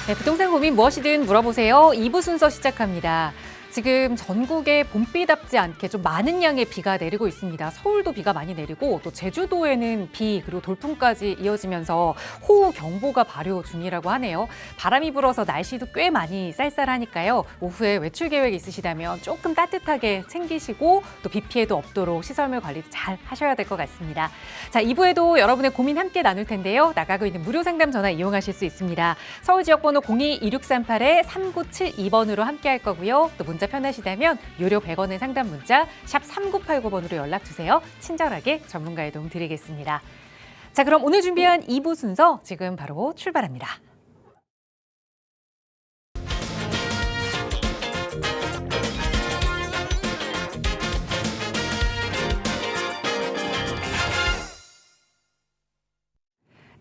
네, 부동산 고민 무엇이든 물어보세요. 2부 순서 시작합니다. 지금 전국에 봄비답지 않게 좀 많은 양의 비가 내리고 있습니다. 서울도 비가 많이 내리고 또 제주도에는 비 그리고 돌풍까지 이어지면서 호우경보가 발효 중이라고 하네요. 바람이 불어서 날씨도 꽤 많이 쌀쌀하니까요. 오후에 외출 계획 있으시다면 조금 따뜻하게 챙기시고 또 비 피해도 없도록 시설물 관리도 잘 하셔야 될 것 같습니다. 자, 2부에도 여러분의 고민 함께 나눌 텐데요. 나가고 있는 무료 상담 전화 이용하실 수 있습니다. 서울 지역번호 02-2638-3972번으로 함께 할 거고요. 또 문자 편하시다면 유료 100원의 상담 문자 샵 3989번으로 연락 주세요. 친절하게 전문가의 도움 드리겠습니다. 자, 그럼 오늘 준비한 2부 순서 지금 바로 출발합니다.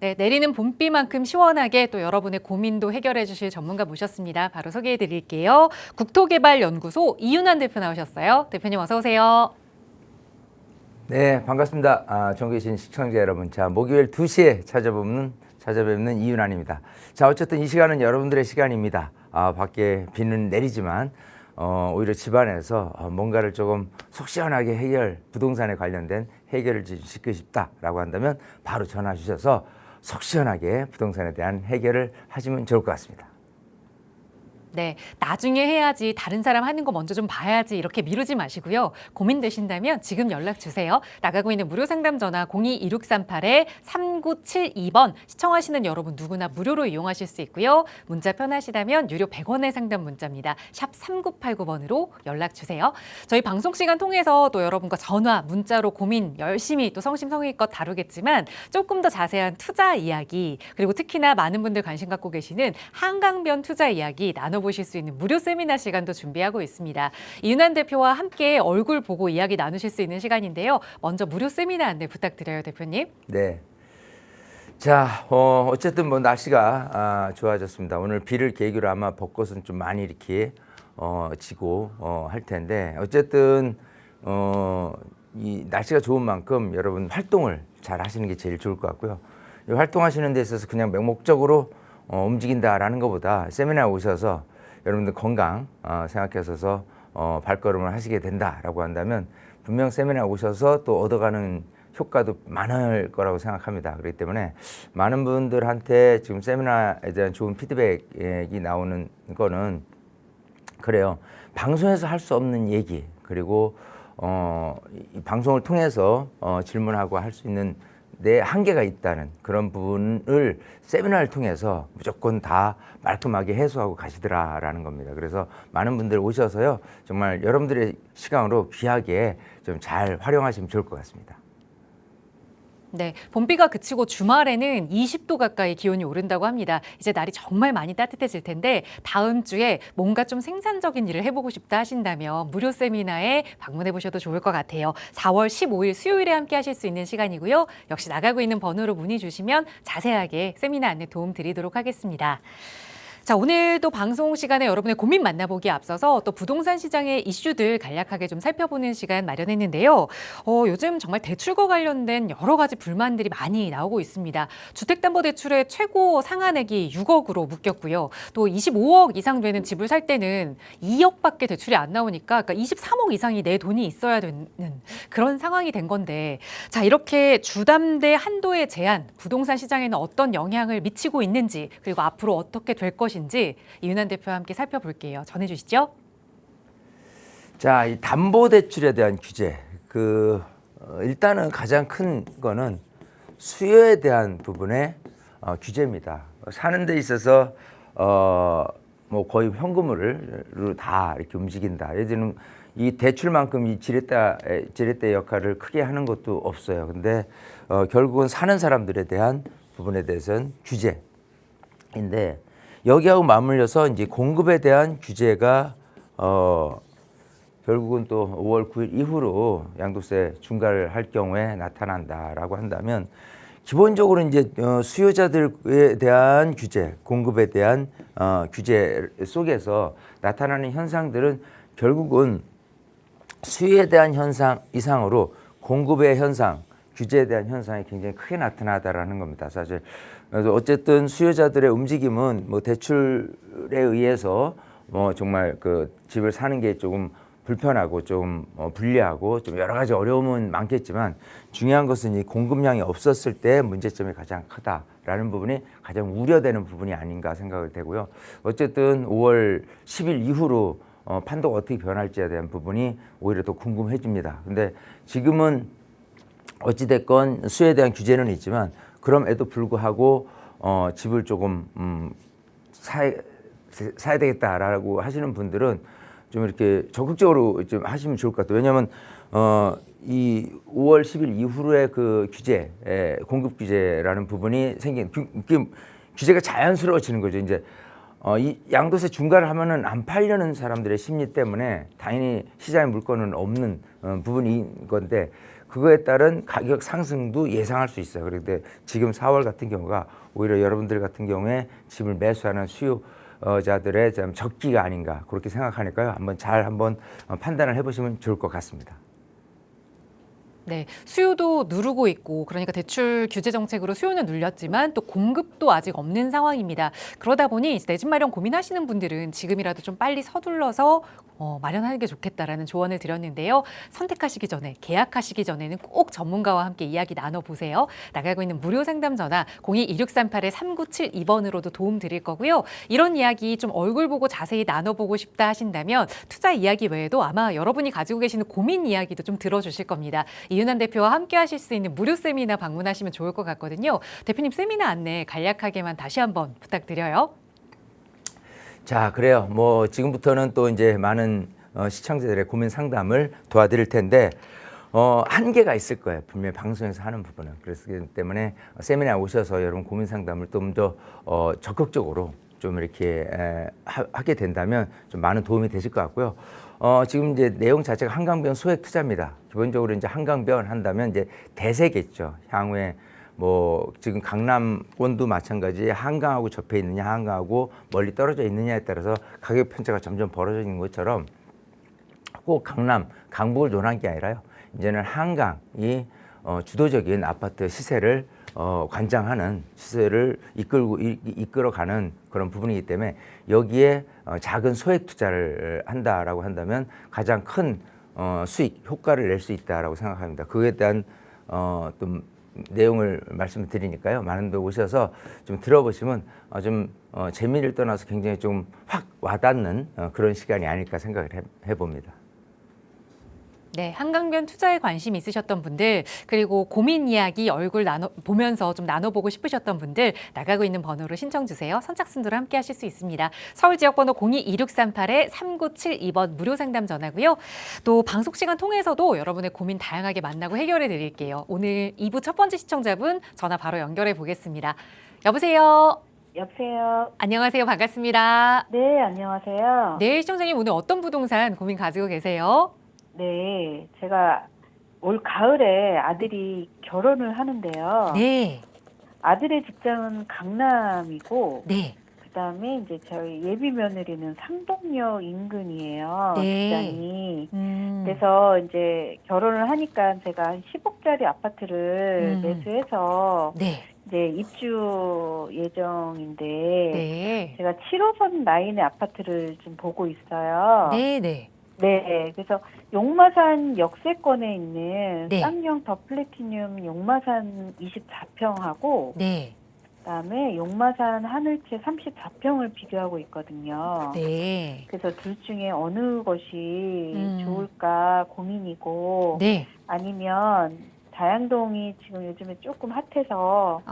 네, 내리는 봄비만큼 시원하게 또 여러분의 고민도 해결해 주실 전문가 모셨습니다. 바로 소개해 드릴게요. 국토개발연구소 이윤환 대표 나오셨어요. 대표님 어서 오세요. 네, 반갑습니다. 전국에 계신 시청자 여러분. 자, 목요일 2시에 찾아뵙는 이윤환입니다. 자, 어쨌든 이 시간은 여러분들의 시간입니다. 밖에 비는 내리지만 오히려 집안에서 뭔가를 조금 속 시원하게 부동산에 관련된 해결을 짓고 싶다라고 한다면 바로 전화 주셔서 속 시원하게 부동산에 대한 해결을 하시면 좋을 것 같습니다. 네, 나중에 해야지 다른 사람 하는 거 먼저 좀 봐야지 이렇게 미루지 마시고요. 고민되신다면 지금 연락 주세요. 나가고 있는 무료 상담 전화 02-2638-3972번 시청하시는 여러분 누구나 무료로 이용하실 수 있고요. 문자 편하시다면 유료 100원의 상담 문자입니다. 샵 3989번으로 연락 주세요. 저희 방송 시간 통해서 또 여러분과 전화, 문자로 고민 열심히 또 성심성의껏 다루겠지만 조금 더 자세한 투자 이야기 그리고 특히나 많은 분들 관심 갖고 계시는 한강변 투자 이야기 나눠보실 수 있는 무료 세미나 시간도 준비하고 있습니다. 이윤환 대표와 함께 얼굴 보고 이야기 나누실 수 있는 시간인데요. 먼저 무료 세미나 안내 부탁드려요, 대표님. 네. 자, 어쨌든 뭐 날씨가 좋아졌습니다. 오늘 비를 계기로 아마 벚꽃은 좀 많이 이렇게 지고 할 텐데 어쨌든 이 날씨가 좋은 만큼 여러분 활동을 잘 하시는 게 제일 좋을 것 같고요. 이 활동하시는 데 있어서 그냥 맹목적으로 움직인다라는 것보다 세미나에 오셔서 여러분들 건강 생각하셔서 발걸음을 하시게 된다라고 한다면 분명 세미나에 오셔서 또 얻어가는 효과도 많을 거라고 생각합니다. 그렇기 때문에 많은 분들한테 지금 세미나에 대한 좋은 피드백이 나오는 거는 그래요. 방송에서 할 수 없는 얘기 그리고 이 방송을 통해서 질문하고 할 수 있는 내 한계가 있다는 그런 부분을 세미나를 통해서 무조건 다 말끔하게 해소하고 가시더라라는 겁니다. 그래서 많은 분들 오셔서요. 정말 여러분들의 시간으로 귀하게 좀 잘 활용하시면 좋을 것 같습니다. 네, 봄비가 그치고 주말에는 20도 가까이 기온이 오른다고 합니다. 이제 날이 정말 많이 따뜻해질 텐데 다음 주에 뭔가 좀 생산적인 일을 해보고 싶다 하신다면 무료 세미나에 방문해 보셔도 좋을 것 같아요. 4월 15일 수요일에 함께 하실 수 있는 시간이고요. 역시 나가고 있는 번호로 문의 주시면 자세하게 세미나 안내 도움 드리도록 하겠습니다. 자, 오늘도 방송 시간에 여러분의 고민 만나보기에 앞서서 또 부동산 시장의 이슈들 간략하게 좀 살펴보는 시간 마련했는데요. 요즘 정말 대출과 관련된 여러 가지 불만들이 많이 나오고 있습니다. 주택담보대출의 최고 상한액이 6억으로 묶였고요. 또 25억 이상 되는 집을 살 때는 2억밖에 대출이 안 나오니까 그러니까 23억 이상이 내 돈이 있어야 되는 그런 상황이 된 건데 자, 이렇게 주담대 한도의 제한, 부동산 시장에는 어떤 영향을 미치고 있는지 그리고 앞으로 어떻게 될 것인지 이윤환 대표와 함께 살펴볼게요. 전해주시죠. 자, 이 담보대출에 대한 규제. 일단은 가장 큰 거는 수요에 대한 부분의 규제입니다. 사는 데 있어서 뭐 거의 현금으로 다 이렇게 움직인다. 예를 들면 이 대출만큼 이 지렛대 역할을 크게 하는 것도 없어요. 근데 결국은 사는 사람들에 대한 부분에 대해서는 규제인데 여기하고 맞물려서 이제 공급에 대한 규제가 결국은 또 5월 9일 이후로 양도세 중과를 할 경우에 나타난다라고 한다면 기본적으로 이제 수요자들에 대한 규제, 공급에 대한 규제 속에서 나타나는 현상들은 결국은 수요에 대한 현상 이상으로 공급의 현상, 규제에 대한 현상이 굉장히 크게 나타나다라는 겁니다. 사실 그래서 어쨌든 수요자들의 움직임은 뭐 대출에 의해서 뭐 정말 그 집을 사는 게 조금 불편하고 좀 불리하고 좀 여러 가지 어려움은 많겠지만 중요한 것은 이 공급량이 없었을 때 문제점이 가장 크다라는 부분이 가장 우려되는 부분이 아닌가 생각이 되고요. 어쨌든 5월 10일 이후로 판도가 어떻게 변할지에 대한 부분이 오히려 더 궁금해집니다. 근데 지금은 어찌됐건 수요에 대한 규제는 있지만 그럼에도 불구하고 집을 조금 사야 되겠다라고 하시는 분들은 좀 이렇게 적극적으로 좀 하시면 좋을 것 같아요. 왜냐하면 이 5월 10일 이후의 그 규제, 공급 규제라는 부분이 생긴 규제가 자연스러워지는 거죠. 이제 이 양도세 중과를 하면은 안 팔려는 사람들의 심리 때문에 당연히 시장에 물건은 없는 부분인 건데 그거에 따른 가격 상승도 예상할 수 있어요. 그런데 지금 4월 같은 경우가 오히려 여러분들 같은 경우에 집을 매수하는 수요자들의 좀 적기가 아닌가 그렇게 생각하니까요. 한번 판단을 해보시면 좋을 것 같습니다. 네, 수요도 누르고 있고 그러니까 대출 규제 정책으로 수요는 눌렸지만 또 공급도 아직 없는 상황입니다. 그러다 보니 내 집 마련 고민하시는 분들은 지금이라도 좀 빨리 서둘러서 마련하는 게 좋겠다라는 조언을 드렸는데요. 선택하시기 전에 계약하시기 전에는 꼭 전문가와 함께 이야기 나눠보세요. 나가고 있는 무료 상담 전화 02-2638-3972번으로도 도움 드릴 거고요. 이런 이야기 좀 얼굴 보고 자세히 나눠보고 싶다 하신다면 투자 이야기 외에도 아마 여러분이 가지고 계시는 고민 이야기도 좀 들어주실 겁니다. 이윤환 대표와 함께 하실 수 있는 무료 세미나 방문하시면 좋을 것 같거든요. 대표님 세미나 안내 간략하게만 다시 한번 부탁드려요. 자, 그래요. 뭐 지금부터는 또 이제 많은 시청자들의 고민 상담을 도와드릴 텐데 한계가 있을 거예요. 분명히 방송에서 하는 부분은. 그렇기 때문에 세미나에 오셔서 여러분 고민 상담을 좀 더 적극적으로 좀 이렇게 하게 된다면 좀 많은 도움이 되실 것 같고요. 지금 이제 내용 자체가 한강변 소액 투자입니다. 기본적으로 이제 한강변 한다면 이제 대세겠죠. 향후에 뭐 지금 강남권도 마찬가지 한강하고 접해 있느냐 한강하고 멀리 떨어져 있느냐에 따라서 가격 편차가 점점 벌어져 있는 것처럼 꼭 강남, 강북을 논한 게 아니라요. 이제는 한강이 주도적인 아파트 시세를 관장하는 시세를 이끌어가는 그런 부분이기 때문에 여기에 작은 소액 투자를 한다라고 한다면 가장 큰 수익 효과를 낼 수 있다라고 생각합니다. 그에 대한 좀 내용을 말씀드리니까요. 많은 분들 오셔서 좀 들어보시면 재미를 떠나서 굉장히 좀 확 와닿는 그런 시간이 아닐까 생각을 해봅니다. 네, 한강변 투자에 관심 있으셨던 분들 그리고 고민 이야기 얼굴 보면서 좀 나눠보고 싶으셨던 분들 나가고 있는 번호로 신청 주세요. 선착순으로 함께 하실 수 있습니다. 서울 지역번호 02-2638-3972번 무료 상담 전화고요. 또 방송 시간 통해서도 여러분의 고민 다양하게 만나고 해결해 드릴게요. 오늘 2부 첫 번째 시청자분 전화 바로 연결해 보겠습니다. 여보세요. 여보세요. 안녕하세요. 반갑습니다. 네, 안녕하세요. 네, 시청자님 오늘 어떤 부동산 고민 가지고 계세요? 네, 제가 올 가을에 아들이 결혼을 하는데요. 네. 아들의 직장은 강남이고, 네. 그다음에 이제 저희 예비 며느리는 상동역 인근이에요. 네. 직장이. 그래서 이제 결혼을 하니까 제가 한 10억짜리 아파트를 매수해서 네. 이제 입주 예정인데, 네. 제가 7호선 라인의 아파트를 좀 보고 있어요. 네. 네. 네, 그래서 용마산 역세권에 있는 네. 쌍용 더 플래티늄 용마산 24평하고 네. 그다음에 용마산 하늘채 34평을 비교하고 있거든요. 네. 그래서 둘 중에 어느 것이 좋을까 고민이고 네. 아니면 자양동이 지금 요즘에 조금 핫해서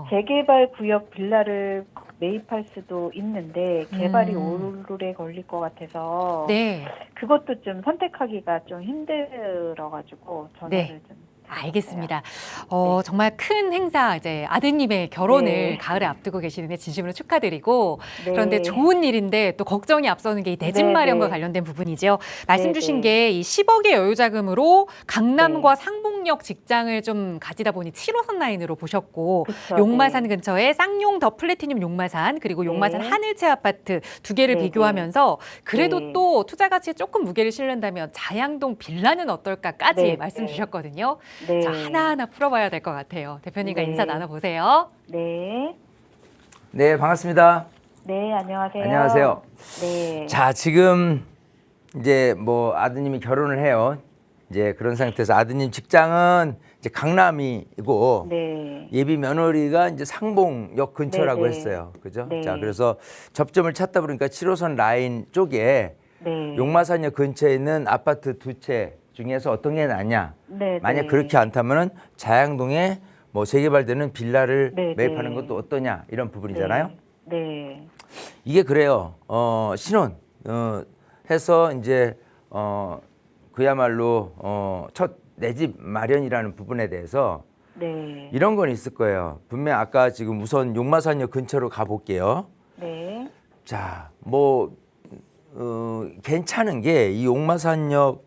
재개발 재개발 구역 빌라를 매입할 수도 있는데 개발이 오래 걸릴 것 같아서 네. 그것도 좀 선택하기가 좀 힘들어가지고 전화를 네. 좀 알겠습니다. 네. 정말 큰 행사 이제 아드님의 결혼을 네. 가을에 앞두고 계시는데 진심으로 축하드리고 네. 그런데 좋은 일인데 또 걱정이 앞서는 게 이 내 집 네, 마련과 네. 관련된 부분이죠. 말씀 네, 주신 네. 게 이 10억의 여유 자금으로 강남과 네. 상봉역 직장을 좀 가지다 보니 7호선 라인으로 보셨고 그쵸, 용마산 네. 근처에 쌍용 더 플래티늄 용마산 그리고 용마산 네. 하늘채 아파트 두 개를 네, 비교하면서 그래도 네. 또 투자 가치에 조금 무게를 실른다면 자양동 빌라는 어떨까까지 네, 말씀 네. 주셨거든요. 네. 자, 하나하나 풀어봐야 될 것 같아요. 대표님과 네. 인사 나눠보세요. 네. 네, 반갑습니다. 네, 안녕하세요. 안녕하세요. 네. 자, 지금 이제 뭐 아드님이 결혼을 해요. 이제 그런 상태에서 아드님 직장은 이제 강남이고 네. 예비 며느리가 이제 상봉역 근처라고 네, 네. 했어요. 그죠? 네. 자, 그래서 접점을 찾다 보니까 7호선 라인 쪽에 네. 용마산역 근처에 있는 아파트 두 채 중에서 어떤 게 낫냐? 네. 만약 네. 그렇게 않다면은 자양동에 뭐 재개발되는 빌라를 네, 매입하는 네. 것도 어떠냐 이런 부분이잖아요. 네. 이게 그래요. 신혼 해서 이제 그야말로 첫 내 집 마련이라는 부분에 대해서 네. 이런 건 있을 거예요. 분명 아까 지금 우선 용마산역 근처로 가볼게요. 네. 자, 뭐 괜찮은 게 이 용마산역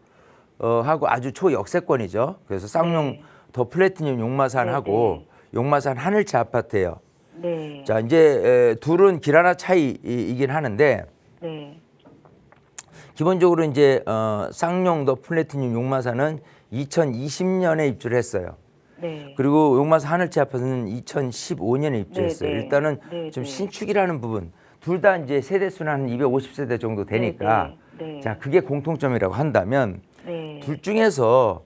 하고 아주 초역세권이죠. 그래서 쌍용 네. 더 플래티늄 용마산하고 용마산 하늘채 아파트예요. 네. 자, 이제 둘은 길 하나 차이이긴 하는데 네. 기본적으로 이제 쌍용 더 플래티늄 용마산은 2020년에 입주를 했어요. 네. 그리고 용마산 하늘채 아파트는 2015년에 입주했어요. 네, 네. 일단은 네, 좀 네. 신축이라는 부분, 둘 다 이제 세대수는 한 250세대 정도 되니까, 네, 네. 자, 그게 공통점이라고 한다면 네. 둘 중에서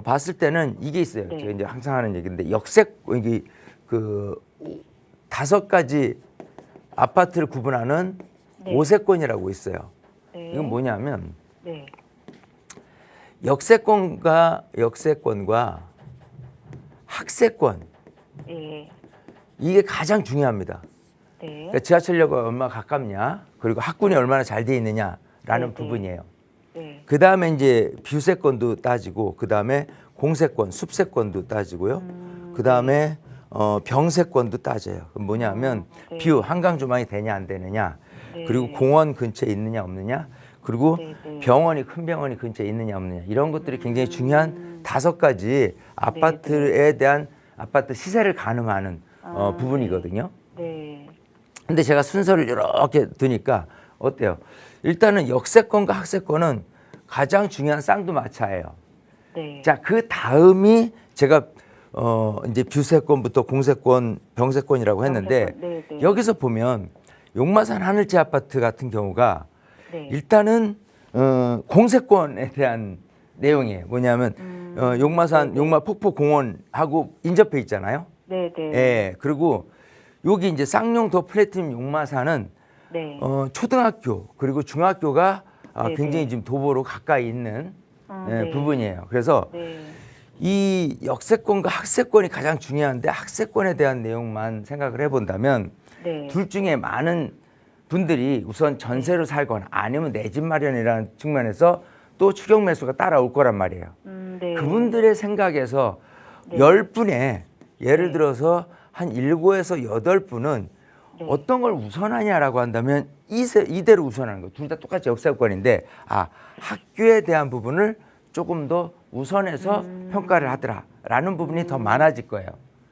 봤을 때는 이게 있어요. 네. 제가 이제 항상 하는 얘기인데 역색 이게 그 5가지 아파트를 구분하는 네. 오세권이라고 있어요. 네. 이건 뭐냐면 네. 역세권과 학세권 예. 이게 가장 중요합니다. 네. 그러니까 지하철역과 얼마나 가깝냐, 그리고 학군이 얼마나 잘 돼 있느냐라는 네, 네. 부분이에요. 네. 그 다음에 이제 뷰세권도 따지고, 그 다음에 공세권, 숲세권도 따지고요. 그 다음에 병세권도 따져요. 그럼 뭐냐면 네. 뷰 한강 조망이 되냐 안 되느냐, 네. 그리고 공원 근처에 있느냐 없느냐, 그리고 네, 네. 병원이 큰 병원이 근처에 있느냐 없느냐, 이런 것들이 굉장히 중요한 5가지 아파트에 대한 아파트 시세를 가늠하는 부분이거든요. 네. 근데 제가 순서를 이렇게 두니까 어때요? 일단은 역세권과 학세권은 가장 중요한 쌍두마차예요. 네. 자, 그 다음이 제가 이제 뷰세권부터 공세권, 병세권이라고 했는데 병세권, 네, 네. 여기서 보면 용마산 하늘채 아파트 같은 경우가 네. 일단은 공세권에 대한 내용이에요. 뭐냐면 용마산 용마 폭포공원하고 인접해 있잖아요. 네, 네. 예. 그리고 여기 이제 쌍용 더 플래티늄 용마산은 네. 초등학교 그리고 중학교가 네, 굉장히 네. 지금 도보로 가까이 있는 네. 부분이에요. 그래서 네. 이 역세권과 학세권이 가장 중요한데 학세권에 대한 내용만 생각을 해본다면 네. 둘 중에 많은 분들이 우선 전세로 살거나 아니면 내 집 마련이라는 측면에서 또 추격 매수가 따라올 거란 말이에요. 네. 그분들의 생각에서 네. 10분에 예를 네. 들어서 한 7에서 8분은 네. 어떤 걸 우선하냐라고 한다면 이대로 우선하는 거. 둘 다 똑같이 역세권인데 학교에 대한 부분을 조금 더 우선해서 평가를 하더라라는 부분이 더 많아질 거예요.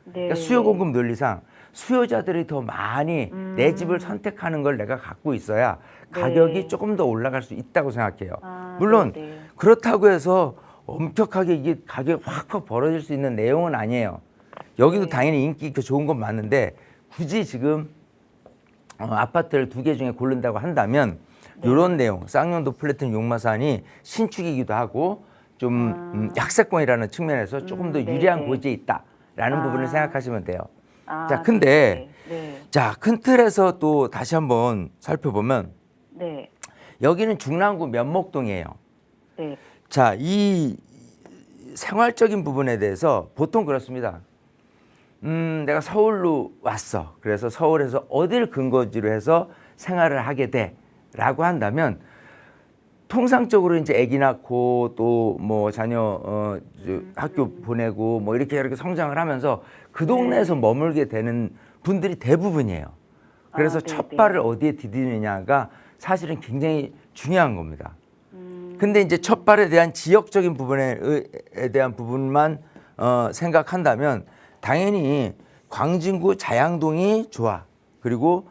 네. 그러니까 수요 공급 논리상 수요자들이 더 많이 내 집을 선택하는 걸 내가 갖고 있어야 가격이 네. 조금 더 올라갈 수 있다고 생각해요. 아, 물론 네, 네. 그렇다고 해서 엄격하게 이게 가격이 확 벌어질 수 있는 내용은 아니에요. 여기도 네. 당연히 인기 있고 좋은 건 맞는데 굳이 지금 아파트를 2개 중에 고른다고 한다면 이런 내용, 쌍용도 플래티늄 용마산이 신축이기도 하고 좀 약세권이라는 측면에서 조금 더 네, 유리한 네. 고지에 있다라는 부분을 생각하시면 돼요. 아, 자, 근데 네. 네. 자, 큰 틀에서 또 다시 한번 살펴보면 네. 여기는 중랑구 면목동이에요. 네. 자, 이 생활적인 부분에 대해서 보통 그렇습니다. 내가 서울로 왔어. 그래서 서울에서 어딜 근거지로 해서 생활을 하게 돼라고 한다면 통상적으로 이제 아기 낳고 또 뭐 자녀 학교 보내고 뭐 이렇게 성장을 하면서 그 동네에서 머물게 되는 분들이 대부분이에요. 그래서 네, 첫 네. 발을 어디에 디디느냐가 사실은 굉장히 중요한 겁니다. 근데 이제 첫 발에 대한 지역적인 부분에 대한 부분만 생각한다면 당연히 광진구 자양동이 좋아. 그리고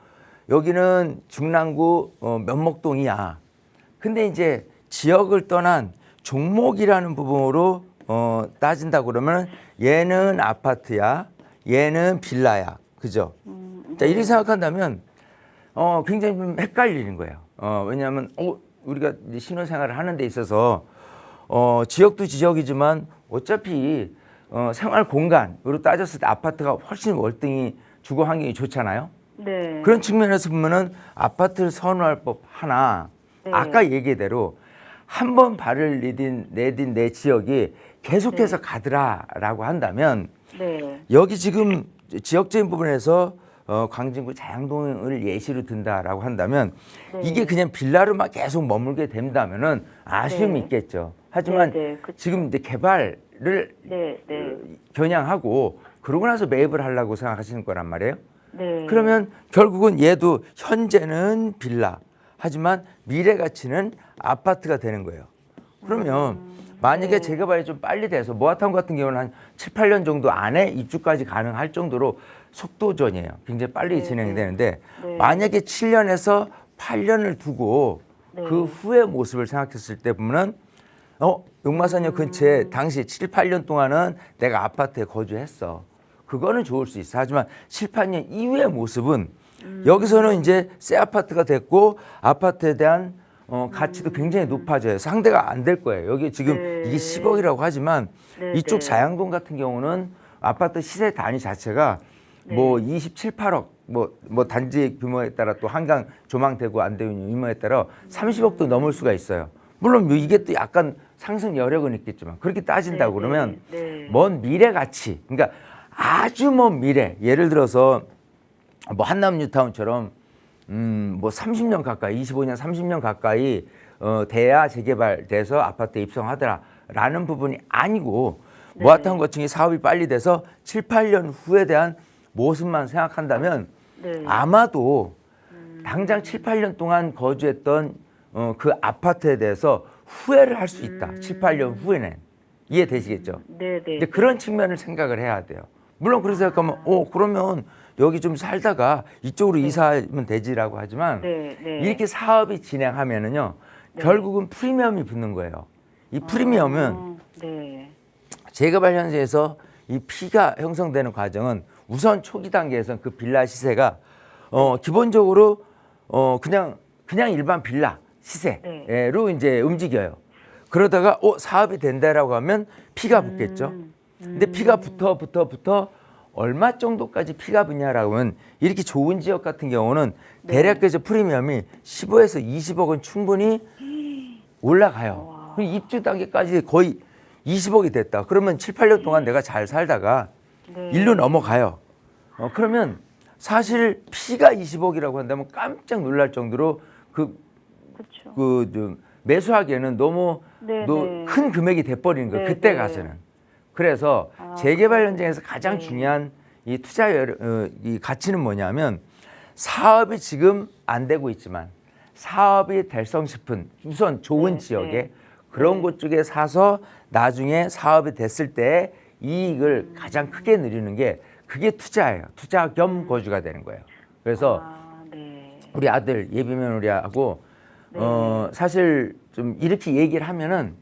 여기는 중랑구 면목동이야. 근데 이제 지역을 떠난 종목이라는 부분으로 따진다 그러면 얘는 아파트야, 얘는 빌라야, 그죠? 자, 이렇게 생각한다면 굉장히 좀 헷갈리는 거예요. 왜냐하면 우리가 이제 신혼생활을 하는 데 있어서 지역도 지역이지만 어차피 생활 공간으로 따졌을 때 아파트가 훨씬 월등히 주거 환경이 좋잖아요. 네. 그런 측면에서 보면은 아파트를 선호할 법 하나. 네. 아까 얘기대로 한 번 발을 내딘 내 지역이 계속해서 가더라라고 한다면 네. 여기 지금 지역적인 부분에서 광진구 자양동을 예시로 든다라고 한다면 네. 이게 그냥 빌라로만 계속 머물게 된다면은 아쉬움이 네. 있겠죠. 하지만 네, 그쵸. 지금 이제 개발을 네. 네. 겨냥하고 그러고 나서 매입을 하려고 생각하시는 거란 말이에요. 네. 그러면 결국은 얘도 현재는 빌라 하지만 미래 가치는 아파트가 되는 거예요. 그러면 만약에 네. 재개발이 좀 빨리 돼서 모아타운 같은 경우는 한 7, 8년 정도 안에 입주까지 가능할 정도로 속도전이에요. 굉장히 빨리 네, 진행이 네. 되는데 네. 만약에 7년에서 8년을 두고 네. 그 후의 모습을 생각했을 때 보면은 용마산역 근처에 당시 7, 8년 동안은 내가 아파트에 거주했어. 그거는 좋을 수 있어. 하지만 7, 8년 이후의 모습은 여기서는 이제 새 아파트가 됐고 아파트에 대한 가치도 굉장히 높아져요. 상대가 안 될 거예요. 여기 지금 네. 이게 10억이라고 하지만 네, 이쪽 네. 자양동 같은 경우는 아파트 시세 단위 자체가 뭐 27, 8억 뭐 단지 규모에 따라 또 한강 조망되고 안 되는 규모에 따라 30억도 넘을 수가 있어요. 물론 뭐 이게 또 약간 상승 여력은 있겠지만 그렇게 따진다고 네, 그러면 네. 먼 미래 가치, 그러니까 아주 먼 미래, 예를 들어서 뭐 한남 뉴타운처럼 뭐 30년 가까이, 25년, 30년 가까이 돼야 재개발돼서 아파트에 입성하더라라는 부분이 아니고 네. 모아타운 거층이 사업이 빨리 돼서 7, 8년 후에 대한 모습만 생각한다면 네. 아마도 당장 7, 8년 동안 거주했던 그 아파트에 대해서 후회를 할 수 있다. 7, 8년 후에는. 이해되시겠죠? 네, 네. 이제 그런 측면을 생각을 해야 돼요. 물론 그래서 생각하면 그러면 여기 좀 살다가 이쪽으로 이사하면 되지라고 하지만 네, 네. 이렇게 사업이 진행하면은요 결국은 프리미엄이 붙는 거예요. 이 프리미엄은 네. 재개발 현장에서 이 피가 형성되는 과정은 우선 초기 단계에서는 그 빌라 시세가 기본적으로 그냥 일반 빌라 시세로 이제 움직여요. 그러다가 사업이 된다라고 하면 피가 붙겠죠. 근데 피가 붙어 얼마 정도까지 피가 붙냐라고 하면 이렇게 좋은 지역 같은 경우는 대략에서 프리미엄이 15에서 20억은 충분히 올라가요. 그럼 입주 단계까지 거의 20억이 됐다. 그러면 7, 8년 동안 내가 잘 살다가 네. 일로 넘어가요. 그러면 사실 피가 20억이라고 한다면 깜짝 놀랄 정도로 그렇죠. 좀 매수하기에는 너무 네, 네. 큰 금액이 돼버리는 거예요. 네, 그때 네. 가서는. 그래서 재개발 현장에서 가장 중요한 이 이 가치는 뭐냐면 사업이 지금 안 되고 있지만 사업이 될성 싶은 우선 좋은 네, 지역에 네. 그런 곳 쪽에 사서 나중에 사업이 됐을 때 이익을 가장 크게 누리는 게 그게 투자예요. 투자 겸 거주가 되는 거예요. 그래서 네. 우리 아들 예비 며느리하고 사실 좀 이렇게 얘기를 하면은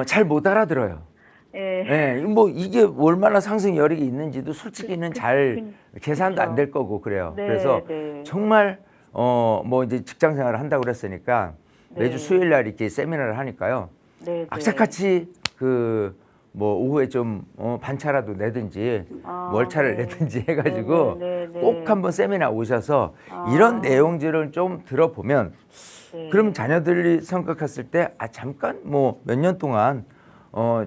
잘 못 알아들어요. 네. 뭐 이게 얼마나 상승 여력이 있는지도 솔직히는 잘 계산도 안 될 거고 그래요. 네, 그래서 네. 정말 뭐 이제 직장 생활을 한다고 그랬으니까 매주 네. 수요일 날 이렇게 세미나를 하니까요. 네, 네. 악착같이 뭐 오후에 좀 반차라도 내든지 월차를 네. 내든지 해가지고 네, 네, 네. 꼭 한번 세미나 오셔서 이런 내용들을 좀 들어보면 네. 그럼 자녀들이 생각했을 때 잠깐 뭐 몇 년 동안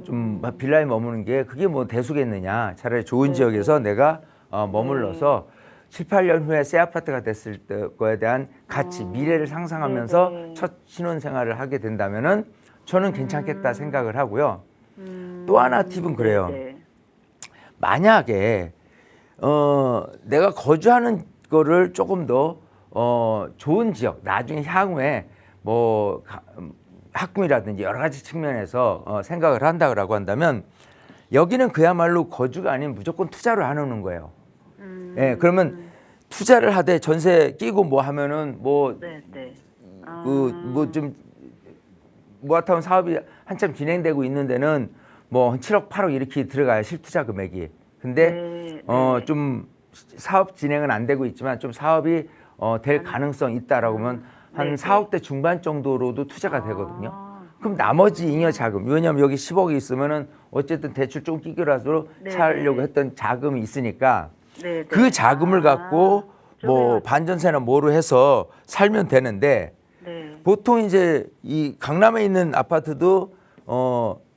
좀 빌라에 머무는 게 그게 뭐 대수겠느냐. 차라리 좋은 지역에서 내가 머물러서 7, 8년 후에 새 아파트가 됐을 때 거에 대한 가치, 미래를 상상하면서 네. 첫 신혼생활을 하게 된다면은 저는 괜찮겠다 생각을 하고요. 또 하나 팁은 그래요. 네. 만약에 내가 거주하는 거를 조금 더 좋은 지역, 나중에 향후에 뭐 학군이라든지 여러 가지 측면에서 생각을 한다고 한다면 여기는 그야말로 거주가 아닌 무조건 투자로 해놓는 거예요. 예, 그러면 투자를 하되 전세 끼고 뭐 하면은 뭐 네, 네. 뭐 좀 모아타운 사업이 한참 진행되고 있는 데는 뭐 7억, 8억 이렇게 들어가요. 실투자 금액이. 근데 네. 좀 사업 진행은 안 되고 있지만 좀 사업이 될 가능성 있다라고 하면 한 네, 4억대 중반 정도로도 투자가 되거든요. 아. 그럼 나머지 잉여 자금, 왜냐하면 여기 10억이 있으면은 어쨌든 대출 좀 끼겨라도 네, 살려고 네. 했던 자금이 있으니까 네, 그 자금을 갖고 뭐 쪼개가지고. 반전세나 뭐로 해서 살면 되는데 네. 보통 이제 이 강남에 있는 아파트도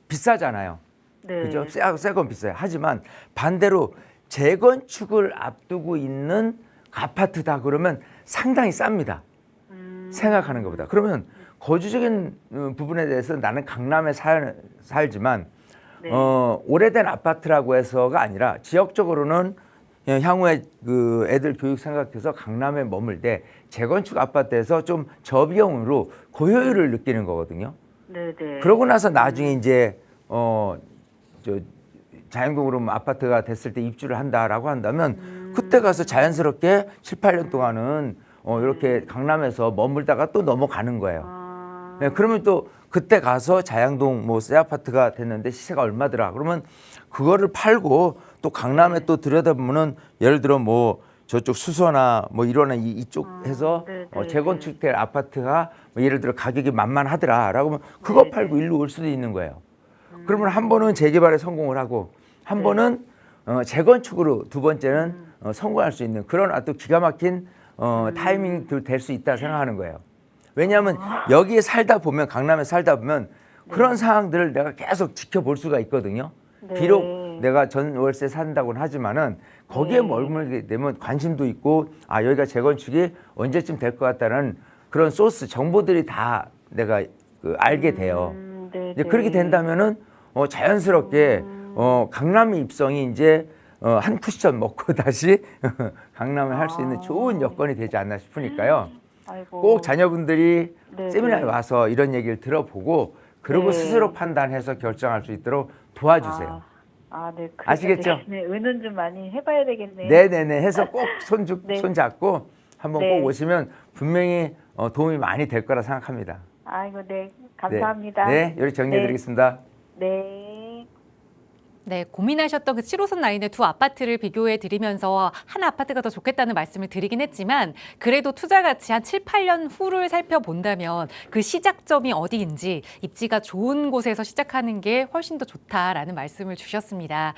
비싸잖아요. 네. 그죠? 새 건 비싸요. 하지만 반대로 재건축을 앞두고 있는 아파트다 그러면 상당히 쌉니다. 생각하는 것보다. 그러면 거주적인 부분에 대해서 나는 강남에 살지만 네. 오래된 아파트라고 해서가 아니라 지역적으로는 향후에 그 애들 교육 생각해서 강남에 머물되 재건축 아파트에서 좀 저비용으로 고효율을 느끼는 거거든요. 네, 네. 그러고 나서 나중에 이제 자연동으로 아파트가 됐을 때 입주를 한다라고 한다면 그때 가서 자연스럽게 7, 8년 동안은 이렇게 강남에서 머물다가 또 넘어가는 거예요. 아. 네, 그러면 또 그때 가서 자양동 뭐 새 아파트가 됐는데 시세가 얼마더라. 그러면 그거를 팔고 또 강남에 또 들여다보면은 예를 들어 뭐 저쪽 수서나 뭐 이러나 이쪽 해서 네, 네, 재건축될 아파트가 뭐 예를 들어 가격이 만만하더라라고 하면 그거 네, 팔고 일로 올 수도 있는 거예요. 그러면 한 번은 재개발에 성공을 하고 한 번은 재건축으로 두 번째는 성공할 수 있는 그런 아주 기가 막힌 타이밍도 될 수 있다 생각하는 거예요. 왜냐하면 여기에 살다 보면 강남에 살다 보면 그런 상황들을 내가 계속 지켜볼 수가 있거든요. 네. 비록 내가 전 월세 산다고는 하지만은 거기에 머물게 되면 관심도 있고 아 여기가 재건축이 언제쯤 될 것 같다는 그런 소스 정보들이 다 내가 알게 돼요. 네, 이제 네. 그렇게 된다면은 자연스럽게 강남의 입성이 이제 한 쿠션 먹고 다시 강남을 할 수 있는 좋은 여건이 되지 않나 싶으니까요. 아이고. 꼭 자녀분들이 네, 세미나에 네. 와서 이런 얘기를 들어보고 그리고 네. 스스로 판단해서 결정할 수 있도록 도와주세요. 네. 그래야 아시겠죠? 되겠네. 의논 좀 많이 해봐야 되겠네. 네네네 해서 꼭 네. 손잡고 한번 네. 꼭 오시면 분명히 도움이 많이 될 거라 생각합니다. 아이고, 네. 네. 감사합니다. 네, 이렇게 정리해드리겠습니다. 네. 네, 고민하셨던 그 7호선 라인의 두 아파트를 비교해 드리면서 한 아파트가 더 좋겠다는 말씀을 드리긴 했지만 그래도 투자 가치 한 7, 8년 후를 살펴본다면 그 시작점이 어디인지 입지가 좋은 곳에서 시작하는 게 훨씬 더 좋다라는 말씀을 주셨습니다.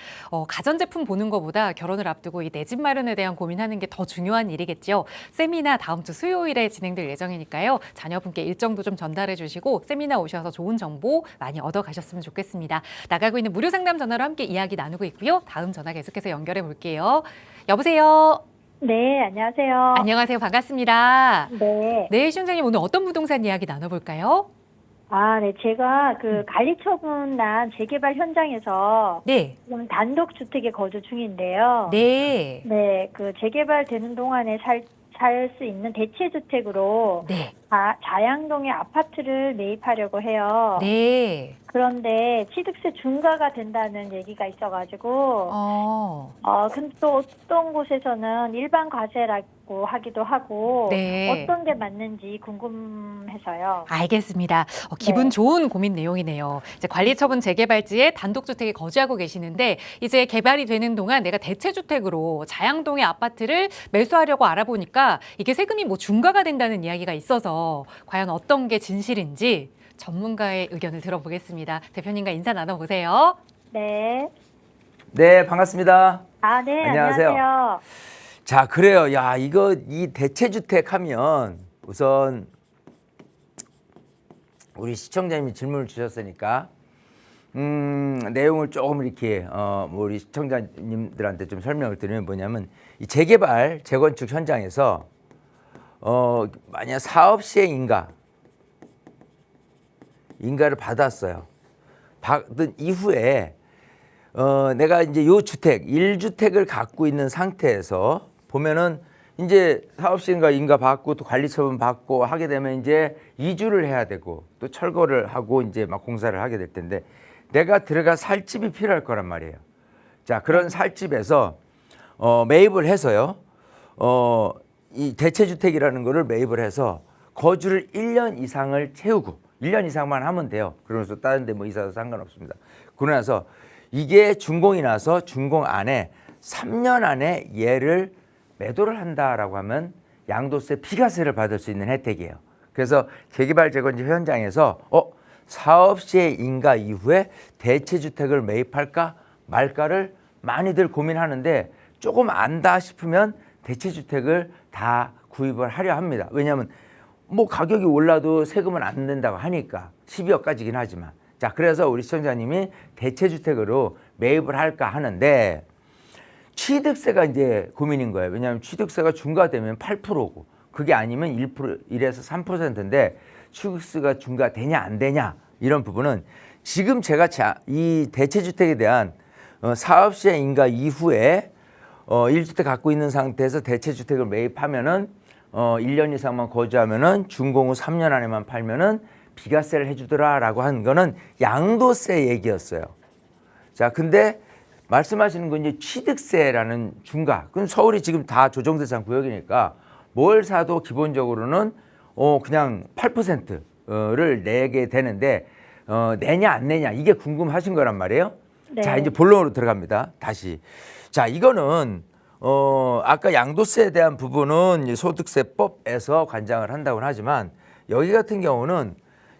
가전제품 보는 것보다 결혼을 앞두고 이 내 집 마련에 대한 고민하는 게 더 중요한 일이겠죠. 세미나 다음 주 수요일에 진행될 예정이니까요. 자녀분께 일정도 좀 전달해 주시고 세미나 오셔서 좋은 정보 많이 얻어가셨으면 좋겠습니다. 나가고 있는 무료 상담 전화로 함께 이야기 나누고 있고요. 다음 전화 계속해서 연결해 볼게요. 여보세요. 네, 안녕하세요. 안녕하세요. 반갑습니다. 네. 네, 시원장님 오늘 어떤 부동산 이야기 나눠볼까요? 네, 제가 그 관리처분난 재개발 현장에서 네. 지금 단독주택에 거주 중인데요. 네. 네, 그 재개발되는 동안에 살 수 있는 대체주택으로 네. 자양동에 아파트를 매입하려고 해요. 네. 그런데 취득세 중과가 된다는 얘기가 있어가지고, 근데 또 어떤 곳에서는 일반 과세라고 하기도 하고, 네. 어떤 게 맞는지 궁금해서요. 알겠습니다. 기분 네. 좋은 고민 내용이네요. 이제 관리처분 재개발지에 단독주택에 거주하고 계시는데 이제 개발이 되는 동안 내가 대체주택으로 자양동의 아파트를 매수하려고 알아보니까 이게 세금이 뭐 중과가 된다는 이야기가 있어서 과연 어떤 게 진실인지 전문가의 의견을 들어보겠습니다. 대표님과 인사 나눠보세요. 네. 네, 반갑습니다. 네, 안녕하세요. 안녕하세요. 자, 그래요. 야, 이 대체주택 하면 우선 우리 시청자님이 질문을 주셨으니까 내용을 조금 이렇게 우리 시청자님들한테 좀 설명을 드리면 뭐냐면 이 재개발, 재건축 현장에서 만약 사업 시행 인가를 받았어요. 받은 이후에 내가 이제 요 주택, 1주택을 갖고 있는 상태에서 보면은 이제 사업 시행과 인가 받고 또 관리 처분 받고 하게 되면 이제 이주를 해야 되고 또 철거를 하고 이제 막 공사를 하게 될 텐데 내가 들어가 살 집이 필요할 거란 말이에요. 자, 그런 살 집에서 매입을 해서요. 이 대체주택이라는 거를 매입을 해서 거주를 1년 이상을 채우고 1년 이상만 하면 돼요. 그러면서 다른 데 뭐 이사도 상관없습니다. 그러고 나서 이게 준공이 나서 준공 안에 3년 안에 얘를 매도를 한다라고 하면 양도세 비과세를 받을 수 있는 혜택이에요. 그래서 재개발 재건축 현장에서 사업 시의 인가 이후에 대체주택을 매입할까 말까를 많이들 고민하는데 조금 안다 싶으면 대체주택을 다 구입을 하려 합니다. 왜냐하면 뭐 가격이 올라도 세금은 안 낸다고 하니까 12억까지긴 하지만 자 그래서 우리 시청자님이 대체주택으로 매입을 할까 하는데 취득세가 이제 고민인 거예요. 왜냐하면 취득세가 중과되면 8%고 그게 아니면 1에서 3%인데 취득세가 중과되냐 안 되냐 이런 부분은 지금 제가 이 대체주택에 대한 사업시행 인가 이후에 1주택 갖고 있는 상태에서 대체주택을 매입하면은 1년 이상만 거주하면은 준공 후 3년 안에만 팔면은 비과세를 해주더라라고 한 거는 양도세 얘기였어요. 자, 근데 말씀하시는 건 이제 취득세라는 중과. 그럼 서울이 지금 다 조정대상 구역이니까 뭘 사도 기본적으로는 그냥 8%를 내게 되는데 내냐 안 내냐 이게 궁금하신 거란 말이에요. 네. 자, 이제 본론으로 들어갑니다. 다시. 자, 이거는 아까 양도세에 대한 부분은 소득세법에서 관장을 한다고는 하지만 여기 같은 경우는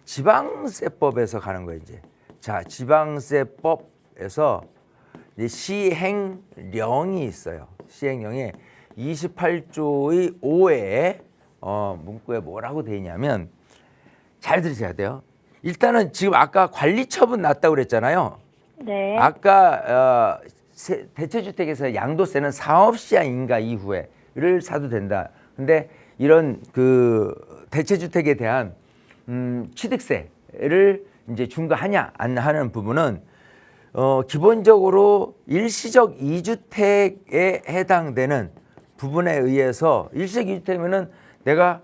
지방세법에서 가는 거예요, 이제. 자, 지방세법에서 이제 시행령이 있어요. 시행령에 28조의 5에 문구에 뭐라고 돼 있냐면 잘 들으셔야 돼요. 일단은 지금 아까 관리처분 났다고 그랬잖아요. 네. 아까 대체주택에서 양도세는 사업시야 인가 이후에를 사도 된다. 근데 이런 그 대체주택에 대한 취득세를 이제 중과하냐 안 하는 부분은 기본적으로 일시적 2주택에 해당되는 부분에 의해서 일시적 2주택이면은 내가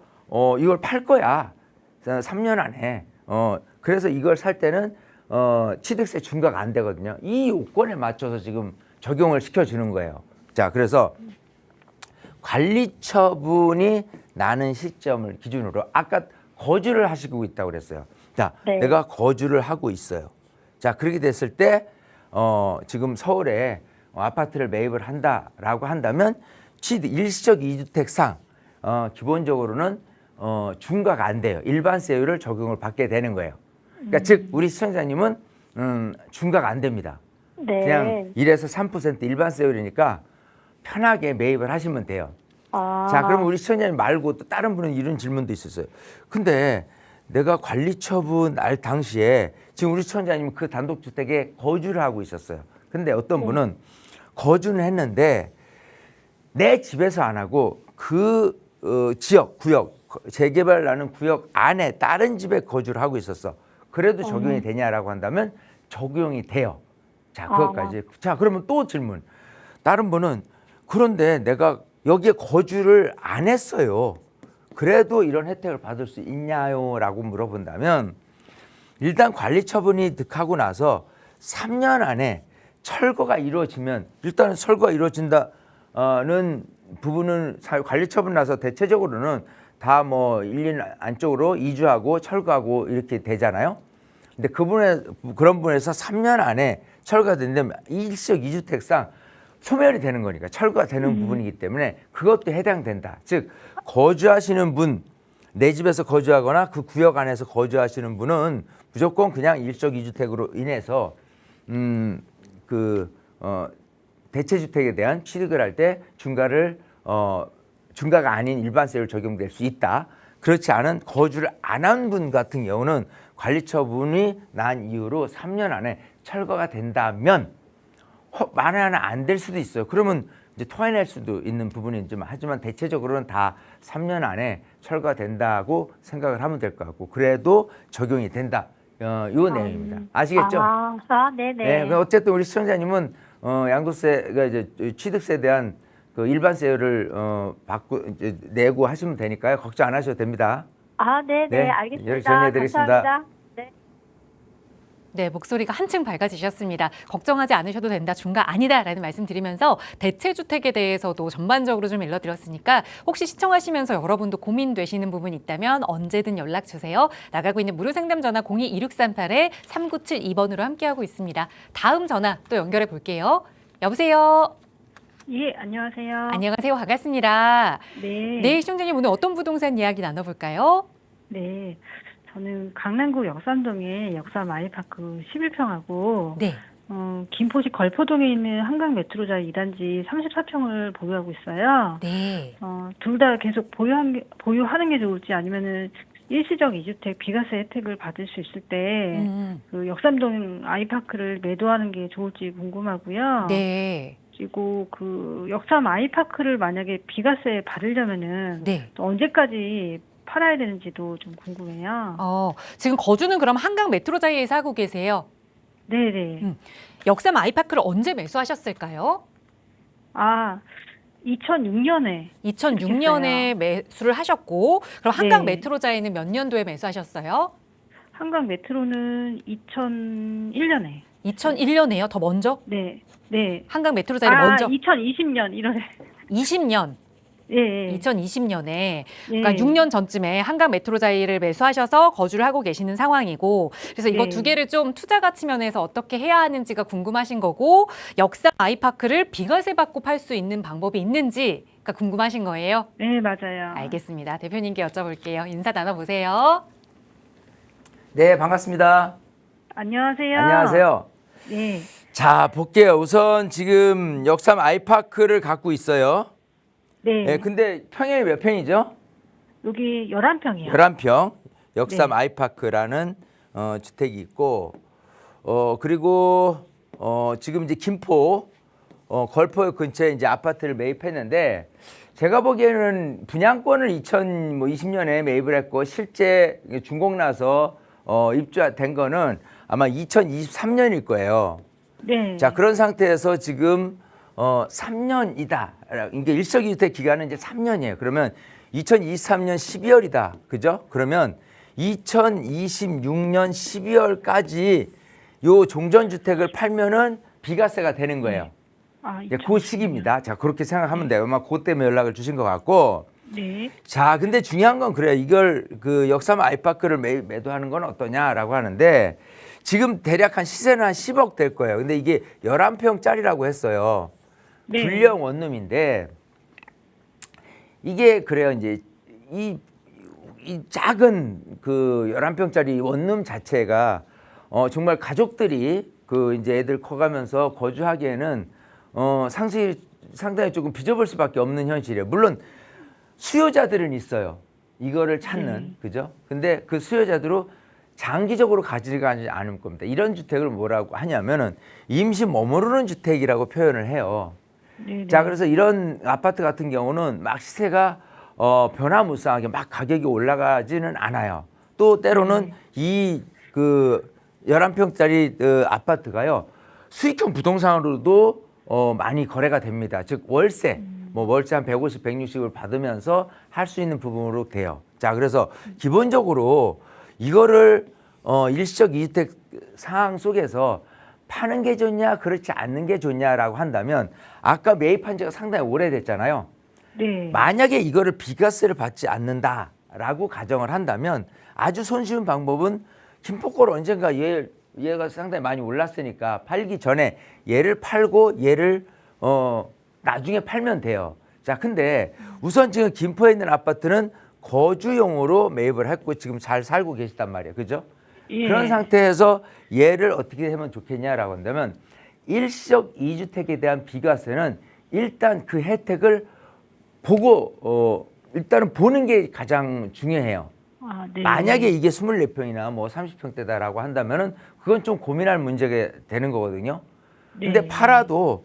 이걸 팔 거야 3년 안에 그래서 이걸 살 때는 취득세 중과가 안 되거든요. 이 요건에 맞춰서 지금 적용을 시켜주는 거예요. 자, 그래서 관리처분이 나는 시점을 기준으로 아까 거주를 하시고 있다고 그랬어요. 자, 네. 내가 거주를 하고 있어요. 자, 그렇게 됐을 때 지금 서울에 아파트를 매입을 한다라고 한다면 일시적 2주택상 기본적으로는 중과가 안 돼요. 일반세율을 적용을 받게 되는 거예요. 그러니까 즉 우리 시청자님은 중과가 안 됩니다. 네. 그냥 1에서 3% 일반세율이니까 편하게 매입을 하시면 돼요. 자, 그럼 우리 시청자님 말고 또 다른 분은 이런 질문도 있었어요. 근데 내가 관리처분 알 당시에 지금 우리 시청자님은 그 단독주택에 거주를 하고 있었어요. 근데 어떤 분은 거주는 했는데 내 집에서 안 하고 그 지역, 구역, 재개발 나는 구역 안에 다른 집에 거주를 하고 있었어. 그래도 적용이 되냐라고 한다면 적용이 돼요. 자, 그것까지. 자, 그러면 또 질문. 다른 분은 그런데 내가 여기에 거주를 안 했어요. 그래도 이런 혜택을 받을 수 있냐요? 라고 물어본다면 일단 관리처분이 득하고 나서 3년 안에 철거가 이루어지면 일단은 철거가 이루어진다는 부분은 관리처분 나서 대체적으로는 다 뭐 1년 안쪽으로 이주하고 철거하고 이렇게 되잖아요. 근데 그런 분에서 3년 안에 철거가 된다면 일시적 2주택상 소멸이 되는 거니까 철거가 되는 부분이기 때문에 그것도 해당된다. 즉 거주하시는 분, 내 집에서 거주하거나 그 구역 안에서 거주하시는 분은 무조건 그냥 일시적 2주택으로 인해서 대체주택에 대한 취득을 할 때 중과가 아닌 일반세율 적용될 수 있다. 그렇지 않은 거주를 안 한 분 같은 경우는 관리처분이 난 이후로 3년 안에 철거가 된다면 만에 하나 안 될 수도 있어요. 그러면 이제 토해낼 수도 있는 부분이지만 하지만 대체적으로는 다 3년 안에 철거가 된다고 생각을 하면 될 것 같고 그래도 적용이 된다. 요 내용입니다. 아시겠죠? 네네. 네, 어쨌든 우리 시청자님은 양도세가 이제 취득세에 대한 그 일반세율을 이제 내고 하시면 되니까요. 걱정 안 하셔도 됩니다. 네네. 네, 알겠습니다. 이렇게 정리해드리겠습니다. 감사합니다. 네. 네, 목소리가 한층 밝아지셨습니다. 걱정하지 않으셔도 된다, 중가 아니다라는 말씀 드리면서 대체주택에 대해서도 전반적으로 좀 일러드렸으니까 혹시 시청하시면서 여러분도 고민되시는 부분 있다면 언제든 연락 주세요. 나가고 있는 무료 상담 전화 02-2638-3972번으로 함께하고 있습니다. 다음 전화 또 연결해 볼게요. 여보세요. 예, 안녕하세요. 안녕하세요. 반갑습니다. 네. 네, 시청자님 오늘 어떤 부동산 이야기 나눠볼까요? 네. 저는 강남구 역삼동에 역삼 아이파크 11평하고 네. 김포시 걸포동에 있는 한강 메트로자 2단지 34평을 보유하고 있어요. 네. 둘 다 계속 보유하는 게 좋을지 아니면은 일시적 2주택 비과세 혜택을 받을 수 있을 때 그 역삼동 아이파크를 매도하는 게 좋을지 궁금하고요. 네. 그리고 그 역삼 아이파크를 만약에 비과세 받으려면은 네. 또 언제까지 팔아야 되는지도 좀 궁금해요. 지금 거주는 그럼 한강 메트로자이에서 하고 계세요? 네네. 역삼 아이파크를 언제 매수하셨을까요? 2006년에. 2006년에 매수를 하셨고, 그럼 한강 네. 메트로자이는 몇 년도에 매수하셨어요? 한강 메트로는 2001년에. 2001년에요? 더 먼저? 네. 네. 한강 메트로자이를 먼저? 2020년 1월에. 20년. 예. 2020년에 그러니까 6년 전쯤에 한강 메트로자이를 매수하셔서 거주를 하고 계시는 상황이고, 그래서 이거 네. 두 개를 좀 투자 가치 면에서 어떻게 해야 하는지가 궁금하신 거고, 역삼 아이파크를 비과세 받고 팔 수 있는 방법이 있는지가 궁금하신 거예요? 네, 맞아요. 알겠습니다. 대표님께 여쭤볼게요. 인사 나눠보세요. 네, 반갑습니다. 안녕하세요. 안녕하세요. 네. 자, 볼게요. 우선 지금 역삼 아이파크를 갖고 있어요. 네. 네, 근데 평형이 몇 평이죠? 여기 11평이요. 11평. 역삼 네. 아이파크라는 주택이 있고, 그리고 지금 이제 김포 걸포 근처에 이제 아파트를 매입했는데, 제가 보기에는 분양권을 2020년에 매입을 했고 실제 준공 나서 입주된 거는 아마 2023년일 거예요. 네. 자, 그런 상태에서 지금 3년이다. 이게 일석이주택 기간은 이제 3년이에요. 그러면 2023년 12월이다. 그죠? 그러면 2026년 12월까지 요 종전주택을 팔면은 비과세가 되는 거예요. 이제 그 시기입니다. 자, 그렇게 생각하면 돼요. 아마 그 때문에 연락을 주신 것 같고. 네. 자, 근데 중요한 건 그래요. 이걸 그 역삼 아이파크를 매도하는 건 어떠냐라고 하는데, 지금 대략 한 시세는 한 10억 될 거예요. 근데 이게 11평짜리라고 했어요. 네. 불량 원룸인데, 이게 그래요. 이제 이 작은 그 11평짜리 원룸 자체가 정말 가족들이 그 이제 애들 커가면서 거주하기에는 상당히 조금 비좁을 수밖에 없는 현실이에요. 물론 수요자들은 있어요. 이거를 찾는, 그죠? 근데 그 수요자들은 장기적으로 가지가지 않을 겁니다. 이런 주택을 뭐라고 하냐면은 임시 머무르는 주택이라고 표현을 해요. 네. 자, 그래서 이런 아파트 같은 경우는 막 시세가 변화무쌍하게 막 가격이 올라가지는 않아요. 또 때로는 이 그 11평짜리 아파트가요, 수익형 부동산으로도 많이 거래가 됩니다. 즉 월세, 뭐 월세 한 150, 160을 받으면서 할 수 있는 부분으로 돼요. 자, 그래서 기본적으로 이거를 일시적 2주택 상황 속에서 파는 게 좋냐, 그렇지 않는 게 좋냐라고 한다면, 아까 매입한 지가 상당히 오래됐잖아요. 네. 만약에 이거를 비과세를 받지 않는다라고 가정을 한다면 아주 손쉬운 방법은 김포권 언젠가 얘가 상당히 많이 올랐으니까 팔기 전에 얘를 팔고 얘를 나중에 팔면 돼요. 자, 근데 우선 지금 김포에 있는 아파트는 거주용으로 매입을 했고 지금 잘 살고 계시단 말이에요. 그죠? 예. 그런 상태에서 얘를 어떻게 하면 좋겠냐라고 한다면, 일시적 2주택에 대한 비과세는 일단 그 혜택을 보고 일단은 보는 게 가장 중요해요. 네. 만약에 이게 24평이나 뭐 30평대다라고 한다면은 그건 좀 고민할 문제가 되는 거거든요. 근데 네. 팔아도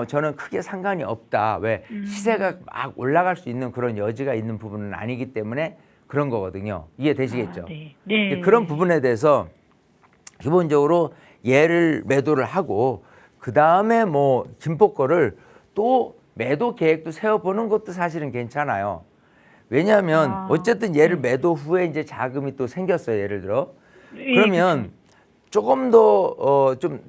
저는 크게 상관이 없다. 왜 시세가 막 올라갈 수 있는 그런 여지가 있는 부분은 아니기 때문에 그런 거거든요. 이해되시겠죠? 네. 네. 그런 부분에 대해서 기본적으로 얘를 매도를 하고 그 다음에 뭐 김포 거를 또 매도 계획도 세워보는 것도 사실은 괜찮아요. 왜냐하면 어쨌든 얘를 매도 후에 이제 자금이 또 생겼어요. 예를 들어. 예, 그러면 조금 더 좀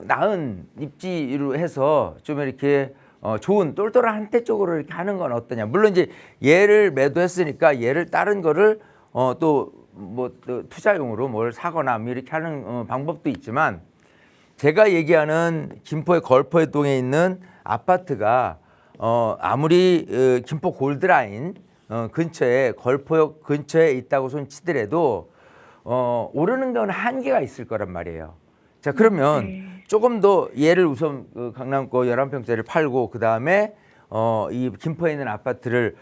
나은 입지로 해서 좀 이렇게 좋은 똘똘한 한때 쪽으로 이렇게 하는 건 어떠냐. 물론 이제 얘를 매도했으니까 얘를 다른 거를 또 투자용으로 뭘 사거나 뭐 이렇게 하는 방법도 있지만, 제가 얘기하는 김포의 걸포동에 있는 아파트가 아무리 김포 골드라인 근처에, 걸포역 근처에 있다고 손치더라도 오르는 건 한계가 있을 거란 말이에요. 자, 그러면 조금 더 얘를 우선 강남 거 11평짜리를 팔고, 그 다음에 이 김포에 있는 아파트를